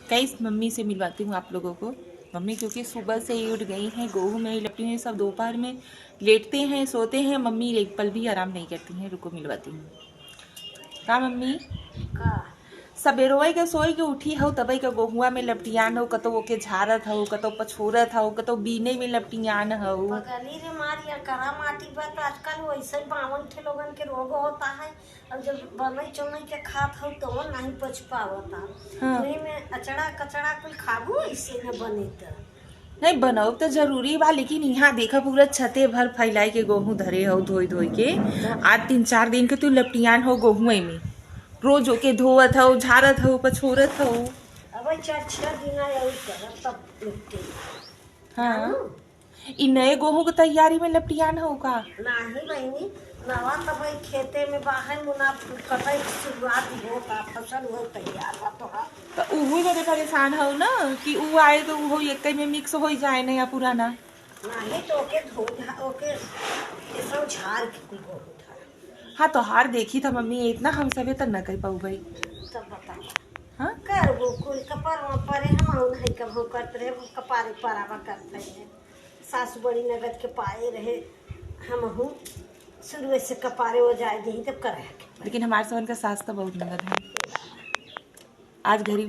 Guys mummy से मिलवाती हूँ आप लोगों को। मम्मी क्योंकि सुबह से ही उठ गई हैं, गेहूं में ही लपटी हुई, सब दोपहर में लेटते हैं सोते हैं। मम्मी एक पल भी आराम नहीं करती हैं। रुको मिलवाती हूँ। का मम्मी का सबेरोई के सोई के उठी हो तबई के गोहुआ में लपटियान हो, कतो ओके झारत हो, कतो पछोरत हो, कतो बीने में लपटियान हो। पगली रे मारिया करा माटी पर तो आजकल वैसे ही 52 ठे लोगन के रोग होता है। अब जब बनई चुनई के खात हो तो वो नहीं पच पावता। हाँ। नहीं में अचड़ा कचड़ा कुल खाबू ऐसे न बने तो नहीं बनाओ तो जरूरी बा, लेकिन यहाँ देखा पूरा छते भर फैलाई के गेहूं धरे हो धोई धोई के। आज 3-4 दिन के तू लपटियान हो गेहुए में, रोज ओके धोवत हो, झारत हो, पछोरत हो। अब 4-6 दिन और करब तब निपटे। हाँ इ नए गेहूं के तैयारी में लपटियान हो का? नहीं बहनी नवा तब खेते में बाहर मुना कटाई की शुरुआत होता, फसल हो तैयार बा तो तो उहू बड़े परेशान हो ना कि ऊ आए तो वो एक में मिक्स हो जाए नया पुराना। नहीं तो ओके धो ओके ये सब झाड़ के कुल हो उठा। हाँ तो हार देखी था मम्मी, इतना हम सबे तक न कर पाऊ भाई। तब बताओ हाँ कर वो कुल कपर परे हम नहीं कब हो करते रहे कपारे परावा करते हैं। सासू बड़ी नगद के पाए रहे हम हूँ शुरू से कपारे हो जाए यही तब करे। लेकिन हमारे सबन का सास तो बहुत नगद है। आज घरी